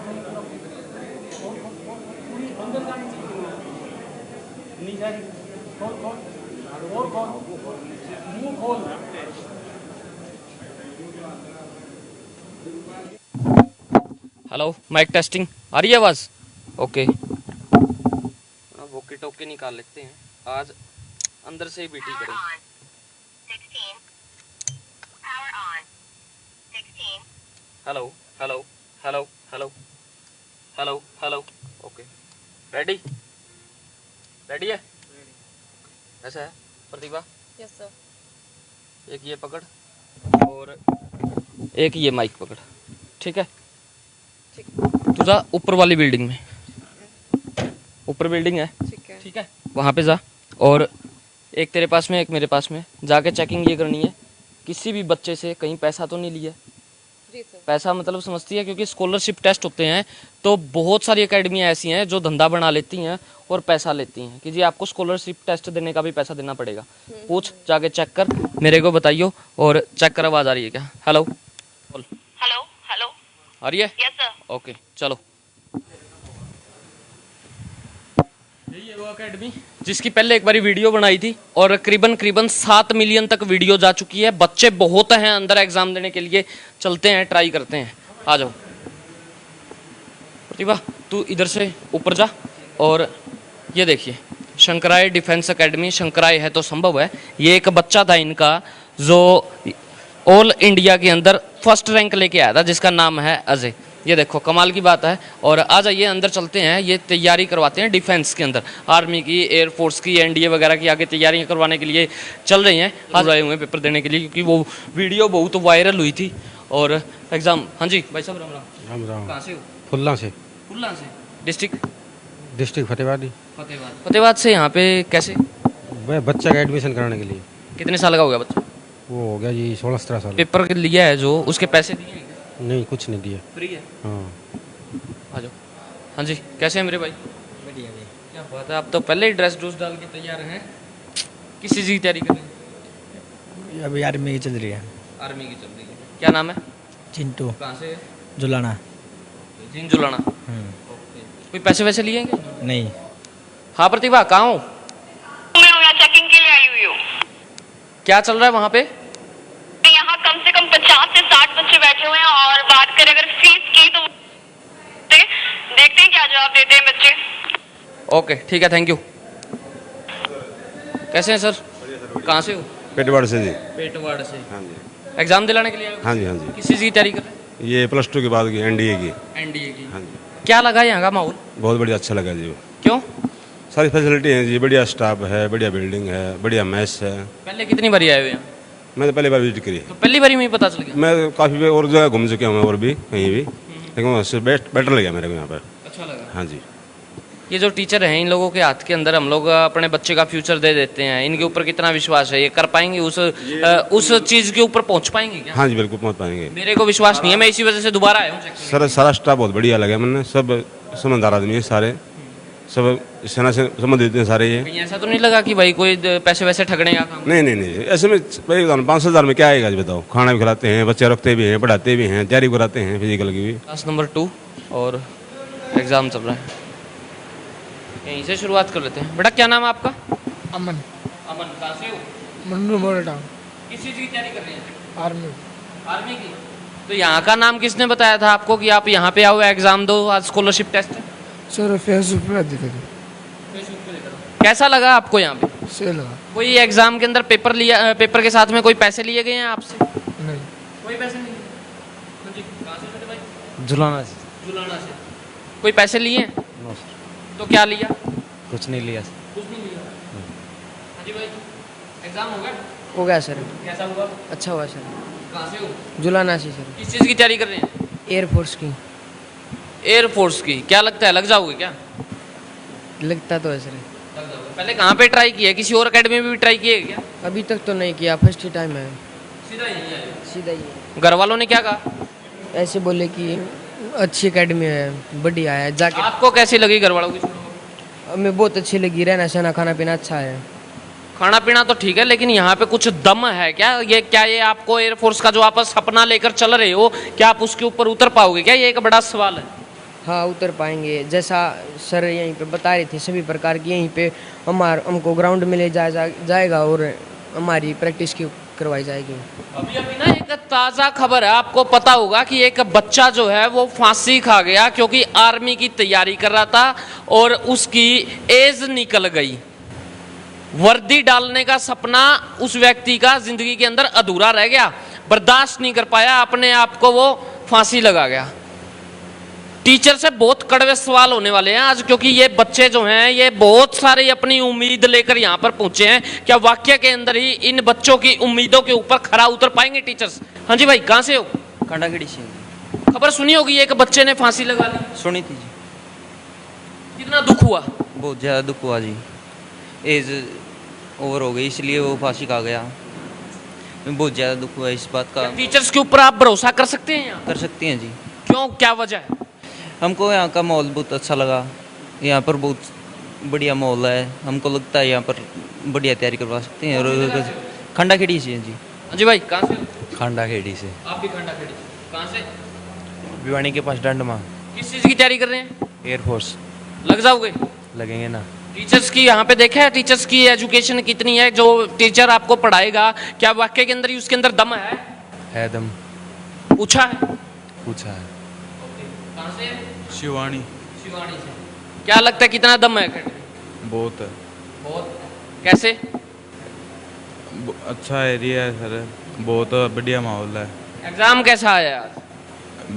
पूरी अंदर जानी चाहिए, नहीं जा रही, खोल खोल और खोल, मुंह खोल। हेलो, माइक टेस्टिंग, आ रही है आवाज़? ओके। वोकी टोके निकाल लेते हैं, आज अंदर से ही बीटी करेंगे। Hello hello hello hello hello hello, okay. Ready ready है? ऐसा है प्रतिभा? Yes sir. एक ये पकड़ और एक ये माइक पकड़, ठीक है? तुझा ऊपर वाली बिल्डिंग में, ऊपर बिल्डिंग है, ठीक है। ठीक है, वहाँ पे जा और एक तेरे पास में एक मेरे पास में जाके चेकिंग ये करनी है किसी भी बच्चे से कहीं पैसा तो नहीं लिया। जी सर। पैसा मतलब समझती है, क्योंकि स्कॉलरशिप टेस्ट होते हैं तो बहुत सारी एकेडमियाँ ऐसी हैं जो धंधा बना लेती हैं और पैसा लेती हैं कि जी आपको स्कॉलरशिप टेस्ट देने का भी पैसा देना पड़ेगा। पूछ, जाके चेक कर, मेरे को बताइयो और चेक कर आवाज़ आ रही है क्या? हेलो बोल। हेलो हेलो, आ रही है? Yes sir. ओके चलो। यही है वो एकेडमी जिसकी पहले एक बारी वीडियो बनाई थी और करीबन 7 मिलियन तक वीडियो जा चुकी है। बच्चे बहुत हैं अंदर एग्जाम देने के लिए, चलते हैं ट्राई करते हैं, आ जाओ। प्रतिभा तू इधर से ऊपर जा और ये देखिए शंकराय डिफेंस एकेडमी, शंकराय है तो संभव है। ये एक बच्चा था इनका जो ऑल इंडिया के अंदर फर्स्ट रैंक लेके आया था, जिसका नाम है अजय। ये देखो कमाल की बात है। और आ जाइए अंदर चलते हैं, ये तैयारी करवाते हैं डिफेंस के अंदर, आर्मी की, एयरफोर्स की, एनडीए वगैरह की आगे तैयारियां करवाने के लिए चल रही हैं। आज आए हुए हैं पेपर देने के लिए, क्योंकि वो वीडियो बहुत वायरल हुई थी और एग्जाम। हाँ जी भाई साहब, राम राम। राम राम। कहाँ से हो? फुल्ला से। फुल्ला से। डिस्ट्रिक्ट? डिस्ट्रिक्ट फतेहबाद। फतेहबाद से। यहाँ पे कैसे? वह बच्चा का एडमिशन कराने के लिए। कितने साल का हो गया बच्चा? वो हो गया जी 16-17 साल। पेपर के लिया है जो, उसके पैसे दिए हैं? नहीं, कुछ नहीं दिया। फ्री है? हाँ। आ जाओ। हाँ जी, कैसे हैं मेरे भाई? बढ़िया जी। क्या बात है, आप तो पहले ही ड्रेस डाल के तैयार हैं। किस चीज़ की तैयारी कर रहे हैं? अभी आर्मी की चल रही है। आर्मी की चल रही है। क्या नाम है? चिंटू। कहाँ से है? जुलाना। जिन जुलाना। ओके। कोई पैसे वैसे लिए हैं? नहीं। हाँ प्रतिभा, कहाँ हो? मैं यहाँ चेकिंग के लिए आई हुई हूँ। क्या चल रहा है वहाँ पे? यहाँ कम से कम 50 से 60 बच्चे बैठे हुए हैं और बात करें अगर फीस की तो देखते हैं क्या जवाब देते हैं बच्चे। ओके ठीक है, थैंक यू। कैसे हैं सर? कहाँ से हो? पेटवाड़ से जी। पेटवाड़ से। हाँ जी। एग्जाम दिलाने के लिए आए हो? हाँ जी, हाँ जी। किस चीज़ की तैयारी कर रहे हैं? ये +2 के बाद की एनडीए की। एनडीए की। हाँ जी। क्या लगा यहाँ का माहौल? बहुत बढ़िया, अच्छा लगा जी। क्यों? सारी फैसिलिटी हैं जी, बढ़िया स्टाफ है, बढ़िया बिल्डिंग है, बढ़िया मैस है। पहले कितनी बारी आए हुए यहाँ? मैं तो पहली बार विजिट करी। तो पहली बारी में ही पता चल गया? मैं काफ़ी और जगह घूम चुका हूँ और भी कहीं भी, लेकिन वहाँ से बेटर लगा मेरे को यहाँ पर। अच्छा लगा। हाँ जी। ये जो टीचर हैं, इन लोगों के हाथ के अंदर हम लोग अपने बच्चे का फ्यूचर दे देते हैं, इनके ऊपर कितना विश्वास है? ये कर पाएंगे उस चीज़ के ऊपर पहुंच पाएंगे क्या? हाँ जी, बिल्कुल पहुँच पाएंगे। मेरे को विश्वास नहीं है, मैं इसी वजह से दोबारा आया हूँ। सर सारा स्टाफ बहुत बढ़िया लगा मैंने, सब समझदार आदमी है सारे, सब सेना से संबंधित हैं सारे। ये कहीं ऐसा तो नहीं लगा कि भाई कोई पैसे वैसे ठगने का काम? नहीं नहीं नहीं, ऐसे में भाई 5,000 में क्या आएगा जी बताओ? खाना भी खिलाते हैं, बच्चे रखते भी हैं, पढ़ाते भी हैं, तैयारी कराते हैं फिजिकल की भी। क्लास नंबर 2 और एग्ज़ाम चल रहा है। यहीं से शुरुआत कर लेते हैं। बेटा क्या नाम है आपका? अमन। अमन। कहाँ से हो? मन्नू बोल रहा हूँ। किस चीज़ की तैयारी कर रहे हैं? आर्मी। आर्मी की। तो यहाँ का नाम किसने बताया था आपको कि आप यहाँ पे आओ एग्ज़ाम दो, आज स्कॉलरशिप टेस्ट है? सर फेसबुक पे दिखे थे। कैसा लगा आपको यहाँ पे? सही लगा। कोई एग्जाम के अंदर पेपर के साथ में कोई पैसे लिए गए हैं आपसे? नहीं। कोई पैसे नहीं लिए। हाँ जी, कहाँ से छोटे भाई? जुलाना से। जुलाना से। कोई पैसे लिए हैं? No sir. तो क्या लिया? कुछ नहीं लिया। कुछ नहीं लिया। हाँ जी भाई, एग्जाम हो गया? हो गया सर। कैसा हुआ? अच्छा हुआ सर। कहाँ से हो? जुलाना से सर। किस चीज़ की तैयारी कर रहे हैं? एयरफोर्स की। एयरफोर्स की। क्या लगता है, लग जाओगे क्या? लगता तो है सर। लग जाओगे। पहले कहाँ पे ट्राई किया है? किसी और अकेडमी में भी ट्राई किए क्या? अभी तक तो नहीं किया, फर्स्ट ही टाइम है। सीधा यहीं आए? सीधा ही। घर वालों ने क्या कहा? ऐसे बोले कि अच्छी एकेडमी है, बढ़िया है, जाके। आपको कैसी लगी घर वालों की? हमें बहुत अच्छी लगी, रहना सहना खाना पीना अच्छा है। खाना पीना तो ठीक है, लेकिन यहाँ पे कुछ दम है क्या? ये आपको एयरफोर्स का जो आप सपना लेकर चल रहे हो, क्या आप उसके ऊपर उतर पाओगे क्या? ये एक बड़ा सवाल है। हाँ उतर पाएंगे। जैसा सर यहीं पे बता रहे थे सभी प्रकार की, यहीं पे हमको ग्राउंड में ले जाएगा और हमारी प्रैक्टिस की करवाई जाएगी। अभी अभी ना एक ताज़ा खबर है, आपको पता होगा कि एक बच्चा जो है वो फांसी खा गया क्योंकि आर्मी की तैयारी कर रहा था और उसकी एज निकल गई। वर्दी डालने का सपना उस व्यक्ति का जिंदगी के अंदर अधूरा रह गया, बर्दाश्त नहीं कर पाया, अपने आप को वो फांसी लगा गया। टीचर से बहुत कड़वे सवाल होने वाले हैं आज, क्योंकि ये बच्चे जो हैं ये बहुत सारे अपनी उम्मीद लेकर यहाँ पर पहुंचे हैं। क्या वाक्य के अंदर ही इन बच्चों की उम्मीदों के ऊपर खरा उतर पाएंगे टीचर्स? हाँ जी भाई, कहाँ से हो? खंडाखेड़ी से खबर सुनी होगी एक बच्चे ने फांसी लगा ली, सुनी थी जी। कितना दुख हुआ? बहुत ज़्यादा दुख हुआ जी, एज ओवर हो गई इसलिए वो फांसी खा गया। बहुत ज़्यादा दुख हुआ इस बात का। टीचर्स के ऊपर आप भरोसा कर सकते हैं यहाँ? कर सकती हैं जी। क्यों, क्या वजह है? हमको यहाँ का माहौल बहुत अच्छा लगा, यहाँ पर बहुत बढ़िया माहौल है, हमको लगता है यहाँ पर बढ़िया तैयारी करवा सकते हैं। और खंडाखेड़ी से हैं जी। हाँ जी भाई, कहाँ से? खंडाखेड़ी से। आप भी खंडाखेड़ी? कहाँ से? भिवानी के पास डंडमा। किस चीज़ की तैयारी कर रहे हैं? एयरफोर्स। लग जाओगे? लगेंगे ना। टीचर्स की यहाँ पे देखा है, टीचर्स की एजुकेशन कितनी है? जो टीचर आपको पढ़ाएगा क्या वाक्य के अंदर ही उसके अंदर दम है? दम। पूछा है? पूछा है। कहाँ से? शिवानी। शिवानी से। क्या लगता है कितना दम है? बहुत है। बहुत। कैसे? अच्छा एरिया है सर, बहुत बढ़िया माहौल है। एग्जाम कैसा आया आज?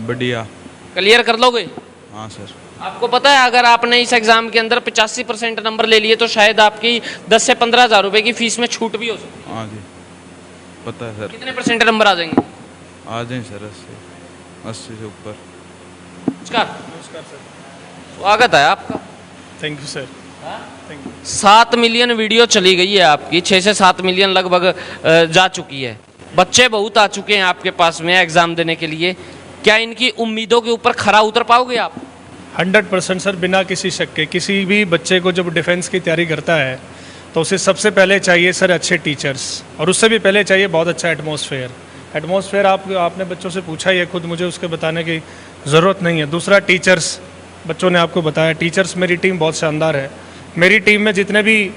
बढ़िया। क्लियर कर लोगे? हाँ सर। आपको पता है अगर आपने इस एग्जाम के अंदर 85% नंबर ले लिए तो शायद आपकी 10 से 15 हज़ार रुपए की फीस में छूट भी हो सकती है। हाँ जी पता है सर। कितने परसेंट नंबर आ जाएंगे? आ जाएंगे सर 80 से ऊपर। नमस्कार। नमस्कार सर, स्वागत है आपका। Thank you sir. 7 million video चली गई है आपकी, 6 से 7 मिलियन लगभग जा चुकी है। बच्चे बहुत आ चुके हैं आपके पास में एग्जाम देने के लिए। क्या इनकी उम्मीदों के ऊपर खरा उतर पाओगे आप? 100% सर, बिना किसी शक के। किसी भी बच्चे को जब डिफेंस की तैयारी करता है तो उसे सबसे पहले चाहिए सर अच्छे टीचर्स, और उससे भी पहले चाहिए बहुत अच्छा एटमॉस्फेयर। आपने बच्चों से पूछा ही है, खुद मुझे उसके बताने की ज़रूरत नहीं है। दूसरा टीचर्स, बच्चों ने आपको बताया टीचर्स। मेरी टीम बहुत शानदार है। मेरी टीम में जितने भी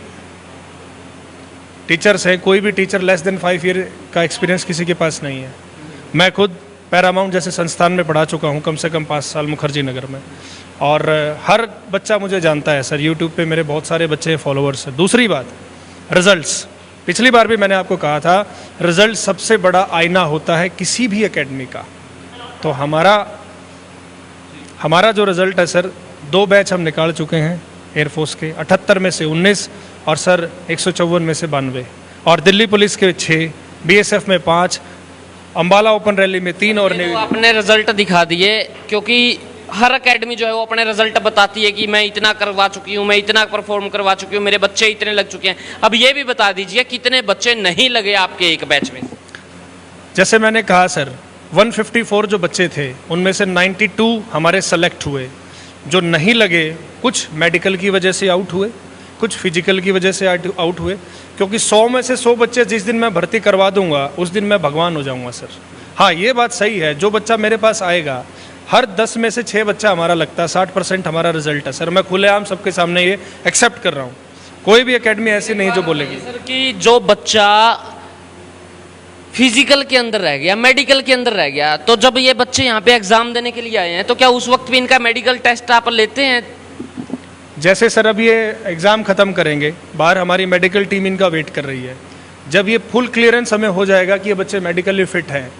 टीचर्स हैं, कोई भी टीचर लेस देन 5 ईयर का एक्सपीरियंस किसी के पास नहीं है। मैं खुद पैरामाउंट जैसे संस्थान में पढ़ा चुका हूँ, कम से कम 5 साल मुखर्जी नगर में, और हर बच्चा मुझे जानता है सर। यूट्यूब पे मेरे बहुत सारे बच्चे फॉलोअर्स हैं। दूसरी बात, रिजल्ट्स। पिछली बार भी मैंने आपको कहा था, रिजल्ट सबसे बड़ा आईना होता है किसी भी एकेडमी का। तो हमारा जो रिज़ल्ट है सर, 2 बैच हम निकाल चुके हैं एयरफोर्स के, 78 में से 19 और सर 154 में से 92, और दिल्ली पुलिस के 6, BSF में 5, अम्बाला ओपन रैली में 3 और तो अपने रिजल्ट दिखा दिए, क्योंकि हर एकेडमी जो है वो अपने रिजल्ट बताती है कि मैं इतना करवा चुकी हूँ, मैं इतना परफॉर्म करवा चुकी हूँ, मेरे बच्चे इतने लग चुके हैं। अब ये भी बता दीजिए कितने बच्चे नहीं लगे आपके एक बैच में? जैसे मैंने कहा सर, 154 जो बच्चे थे उनमें से 92 हमारे सेलेक्ट हुए। जो नहीं लगे, कुछ मेडिकल की वजह से आउट हुए, कुछ फिजिकल की वजह से आउट हुए, क्योंकि 100 में से 100 बच्चे जिस दिन मैं भर्ती करवा दूंगा उस दिन मैं भगवान हो जाऊंगा सर। हाँ, ये बात सही है, जो बच्चा मेरे पास आएगा, हर 10 में से 6 बच्चा हमारा लगता है। 60% हमारा रिजल्ट है सर। मैं खुलेआम सबके सामने ये एक्सेप्ट कर रहा हूँ। कोई भी एकेडमी ऐसी नहीं जो बोलेगी सर कि जो बच्चा फिजिकल के अंदर रह गया, मेडिकल के अंदर रह गया, तो जब ये बच्चे यहाँ पे एग्जाम देने के लिए आए हैं तो क्या उस वक्त भी इनका मेडिकल टेस्ट आप लेते हैं? जैसे सर अब ये एग्ज़ाम ख़त्म करेंगे, बाहर हमारी मेडिकल टीम इनका वेट कर रही है। जब ये फुल क्लियरेंस हमें हो जाएगा कि ये बच्चे मेडिकली फिट हैं,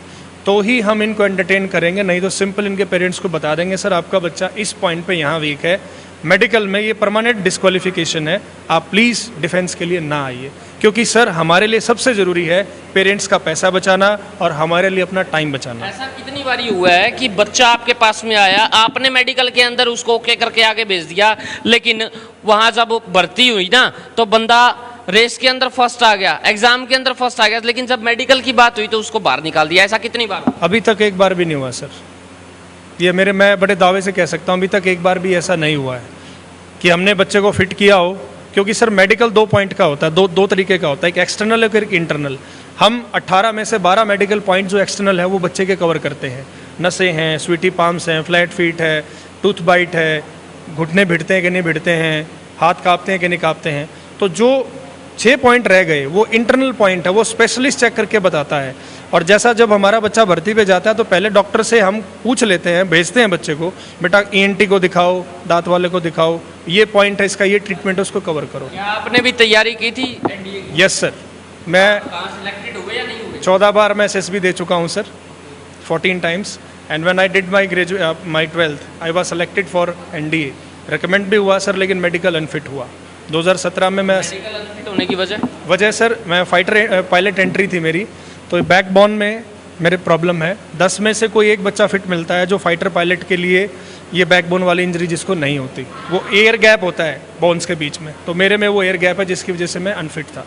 तो ही हम इनको एंटरटेन करेंगे। नहीं तो सिंपल इनके पेरेंट्स को बता देंगे, सर आपका बच्चा इस पॉइंट पे यहाँ वीक है, मेडिकल में ये परमानेंट डिस्क्वालिफिकेशन है, आप प्लीज़ डिफेंस के लिए ना आइए। क्योंकि सर हमारे लिए सबसे ज़रूरी है पेरेंट्स का पैसा बचाना और हमारे लिए अपना टाइम बचाना। ऐसा कितनी बारी हुआ है कि बच्चा आपके पास में आया, आपने मेडिकल के अंदर उसको ओके करके आगे भेज दिया, लेकिन वहाँ जब भर्ती हुई ना तो बंदा रेस के अंदर फर्स्ट आ गया, एग्जाम के अंदर फर्स्ट आ गया, लेकिन जब मेडिकल की बात हुई तो उसको बाहर निकाल दिया? ऐसा कितनी बार? अभी तक एक बार भी नहीं हुआ सर। ये मैं बड़े दावे से कह सकता हूँ, अभी तक एक बार भी ऐसा नहीं हुआ है कि हमने बच्चे को फिट किया हो। क्योंकि सर मेडिकल 2 पॉइंट का होता है, दो तरीके का होता है, एक एक्सटर्नल है, एक इंटरनल। हम 18 में से 12 मेडिकल पॉइंट जो एक्सटर्नल है वो बच्चे के कवर करते हैं। नसें हैं, स्वीटी पाम्स हैं, फ्लैट फीट है, टूथ बाइट है, घुटने भिड़ते हैं कि नहीं भिड़ते हैं, हाथ कांपते हैं कि नहीं कांपते हैं। तो जो 6 पॉइंट रह गए वो इंटरनल पॉइंट है, वो स्पेशलिस्ट चेक करके बताता है। और जैसा जब हमारा बच्चा भर्ती पे जाता है तो पहले डॉक्टर से हम पूछ लेते हैं, भेजते हैं बच्चे को, बेटा ENT को दिखाओ, दांत वाले को दिखाओ, ये पॉइंट है इसका, ये ट्रीटमेंट है, उसको कवर करो। क्या आपने भी तैयारी की थी एनडीए की? यस सर, मैं कहाँ सिलेक्टेड हुए या नहीं हुए? 14 बार मैं SSB दे चुका हूँ sir, 14 times. And when I did my 12th I was selected for NDA। Recommend भी हुआ सर, लेकिन मेडिकल अनफिट हुआ 2017 में। मैं मेडिकल अनफिट होने की वजह सर, मैं फाइटर पायलट एंट्री थी मेरी, तो बैकबोन में मेरे प्रॉब्लम है। 10 में से कोई एक बच्चा फिट मिलता है जो फाइटर पायलट के लिए, ये बैकबोन वाली इंजरी जिसको नहीं होती, वो एयर गैप होता है बोन्स के बीच में, तो मेरे में वो एयर गैप है जिसकी वजह से मैं अनफिट था।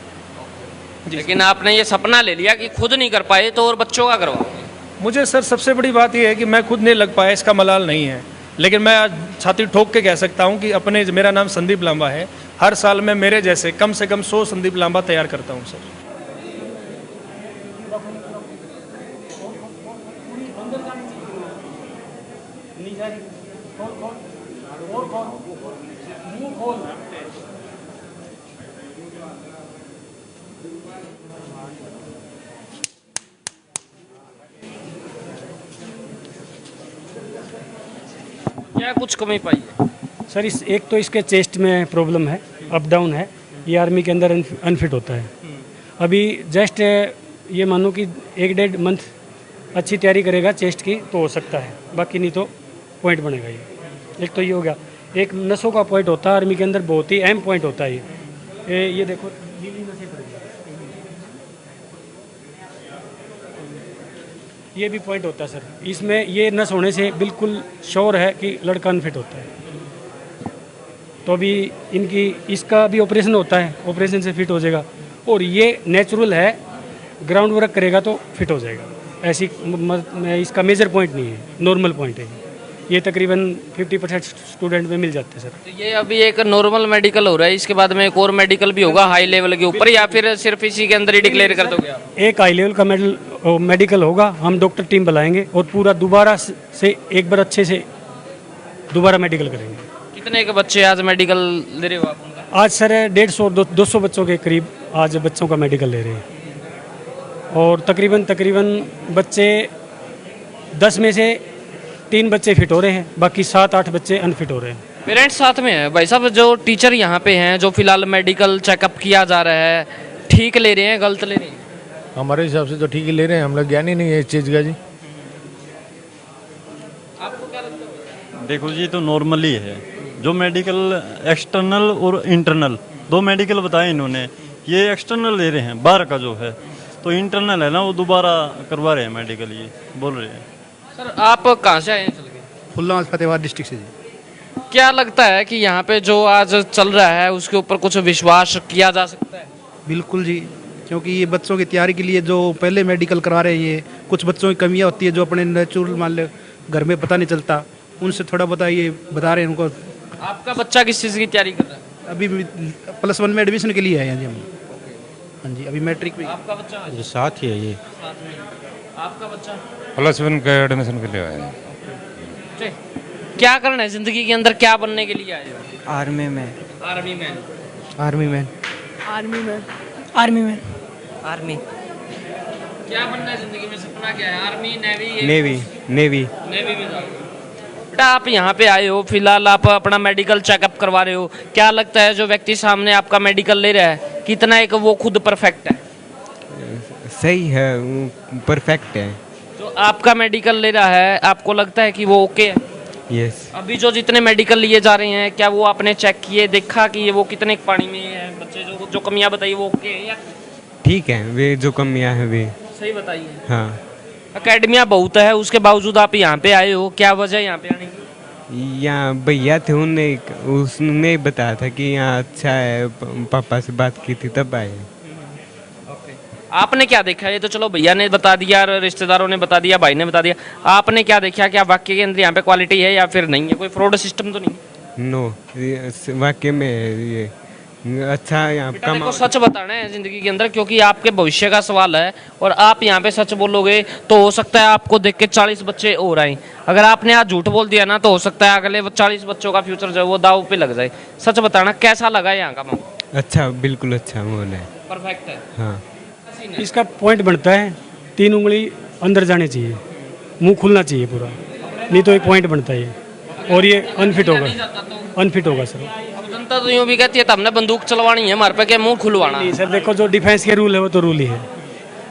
लेकिन आपने ये सपना ले लिया कि खुद नहीं कर पाए तो और बच्चों का करवाओगे। मुझे सर सबसे बड़ी बात यह है कि मैं खुद नहीं लग पाया, इसका मलाल नहीं है, लेकिन मैं आज छाती ठोक के कह सकता हूं कि अपने, मेरा नाम संदीप लांबा है, हर साल मैं मेरे जैसे कम से कम 100 संदीप लांबा तैयार करता हूं सर। क्या कुछ कमी पाई है? सर इस एक तो इसके चेस्ट में प्रॉब्लम है, अप डाउन है, ये आर्मी के अंदर अनफिट होता है। अभी जस्ट ये मानो कि 1-1.5 मंथ अच्छी तैयारी करेगा चेस्ट की तो हो सकता है, बाकी नहीं तो पॉइंट बनेगा ये। एक तो ये हो गया, एक नसों का पॉइंट होता है आर्मी के अंदर, बहुत ही अहम पॉइंट होता है ये देखो नीली नसें पड़ गई, ये भी पॉइंट होता है सर। इसमें ये नस होने से बिल्कुल श्योर है कि लड़का अनफिट होता है। तो अभी इसका भी ऑपरेशन होता है, ऑपरेशन से फिट हो जाएगा। और ये नेचुरल है, ग्राउंड वर्क करेगा तो फिट हो जाएगा। ऐसी इसका मेजर पॉइंट नहीं है, नॉर्मल पॉइंट है। ये तकरीबन 50% स्टूडेंट में मिल जाते हैं सर। तो ये अभी एक नॉर्मल मेडिकल हो रहा है, इसके बाद में एक और मेडिकल भी होगा हाई लेवल के ऊपर, या फिर सिर्फ इसी के अंदर ही डिक्लेयर कर दोगे आप? एक हाई लेवल का मेडिकल होगा, हम डॉक्टर टीम बुलाएंगे और पूरा दोबारा से एक बार अच्छे से दोबारा मेडिकल करेंगे। कितने के बच्चे आज मेडिकल ले रहे हो आप उनका? आज सर 150-200 बच्चों के करीब आज बच्चों का मेडिकल ले रहे हैं। और तकरीबन बच्चे 10 में से 3 बच्चे फिट हो रहे हैं, बाकी 7-8 बच्चे अनफिट हो रहे हैं। पेरेंट्स साथ में है भाई साहब? जो टीचर यहाँ पे हैं, जो फिलहाल मेडिकल चेकअप किया जा रहा है, ठीक ले रहे हैं गलत ले रहे हैं? हमारे हिसाब से तो ठीक ही ले रहे हैं, हम लोग ज्ञान ही नहीं है इस चीज़ का जी। आपको क्या लगता है? देखो जी, तो नॉर्मली है जो मेडिकल एक्सटर्नल और इंटरनल 2 मेडिकल बताए इन्होंने, ये एक्सटर्नल ले रहे हैं बाहर का जो है, तो इंटरनल है ना वो दोबारा करवा रहे हैं मेडिकल, ये बोल रहे हैं। सर आप कहाँ से आए हैं चल के? फुल्ला फतेहाबाद डिस्ट्रिक्ट से जी। क्या लगता है कि यहाँ पे जो आज चल रहा है उसके ऊपर कुछ विश्वास किया जा सकता है? बिल्कुल जी, क्योंकि ये बच्चों की तैयारी के लिए जो पहले मेडिकल करा रहे हैं, ये कुछ बच्चों की कमियां होती है जो अपने नेचुरल मान लो घर में पता नहीं चलता, उनसे थोड़ा बहुत ये बता रहे हैं उनको। आपका बच्चा किस चीज़ की तैयारी कर रहा है? अभी +1 में एडमिशन के लिए आए हैं जी हम। हाँ जी, अभी मैट्रिक में। आपका बच्चा? ये साथ ही है ये। साथ में। आपका बच्चा? +1 का एडमिशन के लिए आया है। ठीक। क्या करना है जिंदगी के अंदर, क्या बनने के लिए आए हो? आर्मी में। Army man. Army man. Army man. Army man. Army. क्या बनना है जिंदगी में, सपना क्या है? Army, navy? नेवी। नेवी में जाओ। बेटा आप यहाँ पे आए हो, फिलहाल आप अपना मेडिकल चेकअप करवा रहे हो, क्या लगता है जो व्यक्ति सामने आपका मेडिकल ले रहा है, कितना एक वो खुद परफेक्ट है? सही है, परफेक्ट है। जो आपका मेडिकल ले रहा है आपको लगता है कि वो ओके है? यस। अभी जो जितने मेडिकल लिए जा रहे हैं, क्या वो आपने चेक किए, देखा कि ये वो कितने पानी में है? बच्चे जो कमियां बताई वो ओके है या ठीक है? वे जो कमियां हैं वे सही बताइए। हाँ। अकेडमियाँ बहुत है, उसके बावजूद आप यहाँ पे आए हो, क्या वजह है यहाँ पे आने की? यहाँ भैया थे, उसने बताया था कि यहाँ अच्छा है, पापा से बात की थी तब आए। आपने क्या देखा? ये तो चलो भैया ने बता दिया, रिश्तेदारों ने बता दिया, भाई ने बता दिया, आपने क्या देखा? क्या वाकई के अंदर यहाँ पे क्वालिटी है या फिर नहीं है? कोई फ्रॉड सिस्टम तो नहीं? नो, वाकई में ये अच्छा यहाँ बेटा देखो सच बताना है जिंदगी के अंदर, क्योंकि आपके भविष्य का सवाल है और आप यहाँ पे सच बोलोगे तो हो सकता है आपको देख के 40 बच्चे और आए। अगर आपने आज झूठ बोल दिया ना तो हो सकता है अगले 40 बच्चों का फ्यूचर जो है वो दाव पे लग जाए। सच बताना कैसा लगा यहाँ का माहौल? अच्छा, बिल्कुल अच्छा माहौल है। परफेक्ट है। हाँ, इसका पॉइंट बनता है 3 उंगली अंदर जाने चाहिए, मुंह खुलना चाहिए पूरा, नहीं तो एक पॉइंट बनता है ये, और ये अनफिट होगा सर। अब जनता तो यूँ भी कहती है तो हमने बंदूक चलवानी है हमारे पे, क्या मुंह खुलवाना? नहीं सर, देखो जो डिफेंस के रूल है वो तो रूल ही है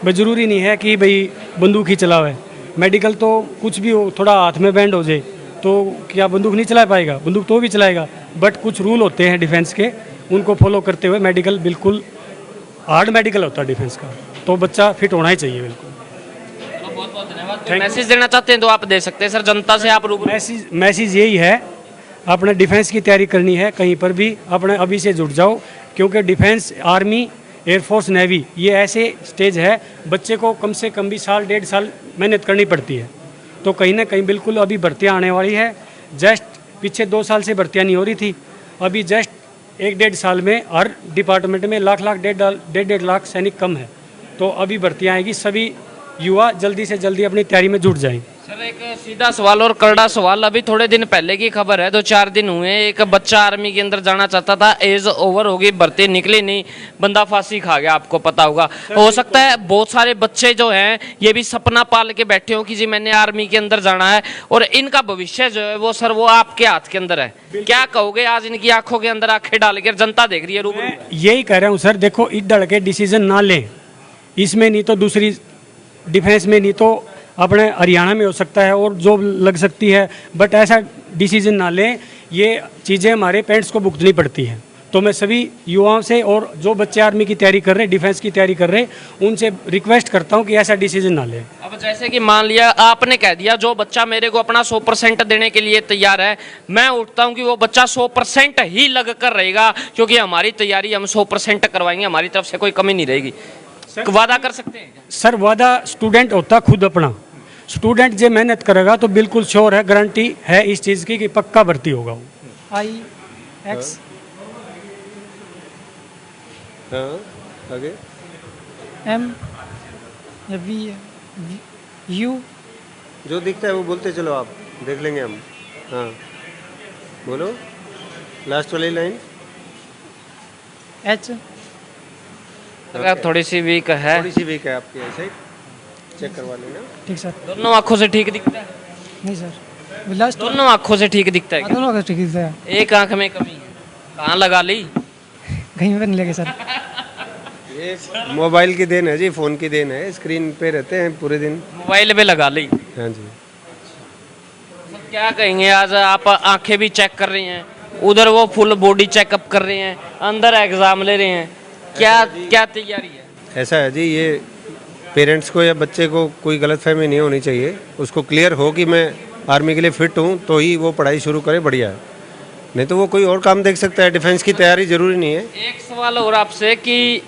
भाई, ज़रूरी नहीं है कि भाई बंदूक ही चलावे। मेडिकल तो कुछ भी हो, थोड़ा हाथ में बैंड हो जाए तो क्या बंदूक नहीं चला पाएगा? बंदूक तो भी चलाएगा, बट कुछ रूल होते हैं डिफेंस के, उनको फॉलो करते हुए मेडिकल बिल्कुल हार्ड मेडिकल होता है डिफेंस का, तो बच्चा फिट होना ही चाहिए बिल्कुल। बहुत बहुत धन्यवाद। मैसेज देना चाहते हैं तो आप दे सकते हैं सर, जनता से आप रूबरू। मैसेज यही है, अपने डिफेंस की तैयारी करनी है कहीं पर भी अपने अभी से जुट जाओ, क्योंकि डिफेंस, आर्मी, एयरफोर्स, नेवी ये ऐसे स्टेज है बच्चे को कम से कम भी 1.5 साल मेहनत करनी पड़ती है। तो कहीं ना कहीं बिल्कुल अभी भर्तियाँ आने वाली है। जस्ट पीछे 2 साल से भर्तियाँ नहीं हो रही थी, अभी जस्ट 1-1.5 साल में हर डिपार्टमेंट में लाख 1.5 लाख सैनिक कम है, तो अभी भर्तियाँ आएगी। सभी युवा जल्दी से जल्दी अपनी तैयारी में जुट जाएं। सर एक सीधा सवाल और करड़ा सवाल, अभी थोड़े दिन पहले की खबर है, 2-4 दिन हुए, एक बच्चा आर्मी के अंदर जाना चाहता था, एज ओवर होगी, भर्ती निकली नहीं, बंदा फांसी खा गया, आपको पता होगा। हो सकता है बहुत सारे बच्चे जो हैं ये भी सपना पाल के बैठे हो कि जी मैंने आर्मी के अंदर जाना है, और इनका भविष्य जो है वो सर वो आपके हाथ के अंदर है। क्या कहोगे आज इनकी आंखों के अंदर आंखें डाल के जनता देख रही है रूबरू? यही कह रहा हूँ सर, देखो इस डर के डिसीजन ना लें, इसमें नहीं तो दूसरी डिफेंस में, नहीं तो अपने हरियाणा में हो सकता है और जॉब लग सकती है, बट ऐसा डिसीजन ना लें, ये चीज़ें हमारे पेरेंट्स को भुगतनी पड़ती हैं। तो मैं सभी युवाओं से और जो बच्चे आर्मी की तैयारी कर रहे हैं, डिफेंस की तैयारी कर रहे हैं, उनसे रिक्वेस्ट करता हूं कि ऐसा डिसीजन ना लें। अब जैसे कि मान लिया आपने कह दिया जो बच्चा मेरे को अपना 100% देने के लिए तैयार है, मैं उठता हूं कि वो बच्चा 100% ही लग कर रहेगा, क्योंकि हमारी तैयारी हम 100% करवाएंगे, हमारी तरफ से कोई कमी नहीं रहेगी। वादा कर सकते हैं सर? वादा स्टूडेंट होता खुद अपना, स्टूडेंट जो मेहनत करेगा तो बिल्कुल श्योर है, गारंटी है इस चीज़ की कि पक्का भर्ती होगा वो। IX आगे M V U जो दिखता है वो बोलते चलो, आप देख लेंगे हम। हाँ बोलो, लास्ट वाली लाइन। H थोड़ी सी वीक है, थोड़ी सी वीक है आपकी, ऐसे ही चेक करवा लेना। ठीक सर। दोनों आंखों से ठीक दिखता है? नहीं सर, लास्ट दोनों आंखों से ठीक दिखता है? दोनों का ठीक दिखता है, एक आंख में कमी है, कहाँ लगा ली? कहीं पर नहीं लगे सर। ये मोबाइल की देन है जी, फ़ोन की देन है, स्क्रीन पे रहते हैं पूरे दिन। मोबाइल पे लगा ली? हाँ जी। क्या कहेंगे, आज आप आंखें भी चेक कर रही हैं, उधर वो फुल बॉडी चेकअप कर रहे हैं, अंदर एग्जाम ले रहे हैं, क्या क्या तैयारी है? ऐसा है जी, ये पेरेंट्स को या बच्चे को कोई गलतफहमी नहीं होनी चाहिए, उसको क्लियर हो कि मैं आर्मी के लिए फ़िट हूँ तो ही वो पढ़ाई शुरू करे, बढ़िया है, नहीं तो वो कोई और काम देख सकता है। डिफेंस की तैयारी जरूरी नहीं है। एक सवाल और आपसे कि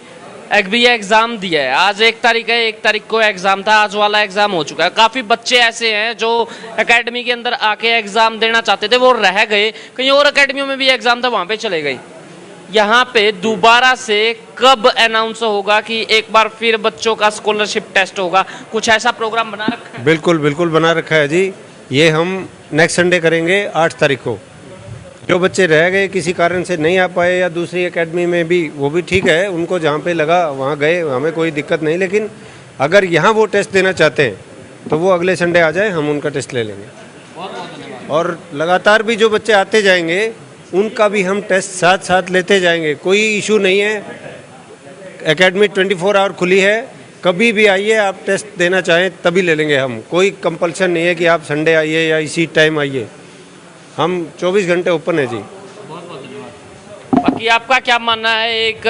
भी एग्ज़ाम दिया है, आज 1 तारीख है, 1 तारीख को एग्ज़ाम था, आज वाला एग्ज़ाम हो चुका है। काफ़ी बच्चे ऐसे हैं जो एकेडमी के अंदर आके एग्ज़ाम देना चाहते थे, वो रह गए, कहीं और एकेडमियों में भी एग्ज़ाम था वहाँ पे चले गए। यहाँ पे दोबारा से कब अनाउंस होगा कि एक बार फिर बच्चों का स्कॉलरशिप टेस्ट होगा? कुछ ऐसा प्रोग्राम बना रखा है? बिल्कुल बिल्कुल बना रखा है जी, ये हम नेक्स्ट संडे करेंगे 8 तारीख को। जो बच्चे रह गए किसी कारण से नहीं आ पाए या दूसरी एकेडमी में भी, वो भी ठीक है, उनको जहाँ पे लगा वहाँ गए, हमें कोई दिक्कत नहीं, लेकिन अगर यहाँ वो टेस्ट देना चाहते हैं तो वो अगले संडे आ जाए, हम उनका टेस्ट ले लेंगे। और लगातार भी जो बच्चे आते जाएंगे उनका भी हम टेस्ट साथ साथ लेते जाएंगे, कोई इशू नहीं है। एकेडमी 24 आवर खुली है, कभी भी आइए, आप टेस्ट देना चाहें तभी ले लेंगे हम, कोई कंपल्सन नहीं है कि आप संडे आइए या इसी टाइम आइए, हम 24 घंटे ओपन है जी। बाकी आपका क्या मानना है, एक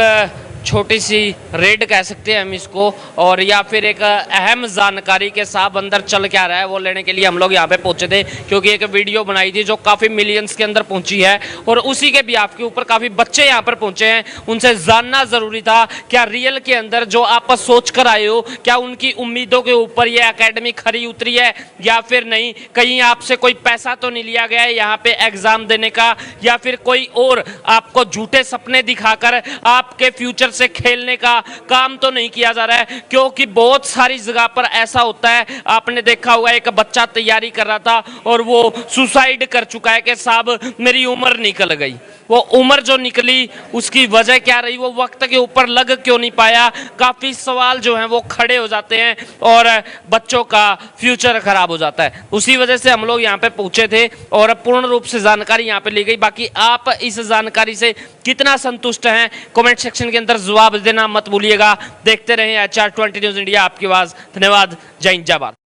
छोटी सी रेड कह सकते हैं हम इसको, और या फिर एक अहम जानकारी के साथ अंदर चल क्या रहा है वो लेने के लिए हम लोग यहाँ पे पहुंचे थे, क्योंकि एक वीडियो बनाई थी जो काफ़ी मिलियंस के अंदर पहुंची है और उसी के बिहाफ के ऊपर काफ़ी बच्चे यहाँ पर पहुंचे हैं। उनसे जानना ज़रूरी था क्या रियल के अंदर जो आप सोच कर आए हो, क्या उनकी उम्मीदों के ऊपर ये एकेडमी खरी उतरी है या फिर नहीं, कहीं आपसे कोई पैसा तो नहीं लिया गया है यहाँ पे एग्जाम देने का, या फिर कोई और आपको झूठे सपने दिखाकर आपके फ्यूचर से खेलने का काम तो नहीं किया जा रहा है। क्योंकि बहुत सारी जगह पर ऐसा होता है, आपने देखा होगा एक बच्चा तैयारी कर रहा था और वो सुसाइड कर चुका है कि साहब मेरी उम्र निकल गई। वो उम्र जो निकली उसकी वजह क्या रही, वो वक्त के ऊपर लग क्यों नहीं पाया, काफ़ी सवाल जो हैं वो खड़े हो जाते हैं और बच्चों का फ्यूचर खराब हो जाता है। उसी वजह से हम लोग यहाँ पे पूछे थे और पूर्ण रूप से जानकारी यहाँ पे ली गई। बाकी आप इस जानकारी से कितना संतुष्ट हैं कमेंट सेक्शन के अंदर जवाब देना मत भूलिएगा। देखते रहें HR20 न्यूज़ इंडिया, आपकी आवाज़। धन्यवाद। जय हिंद, जय भारत।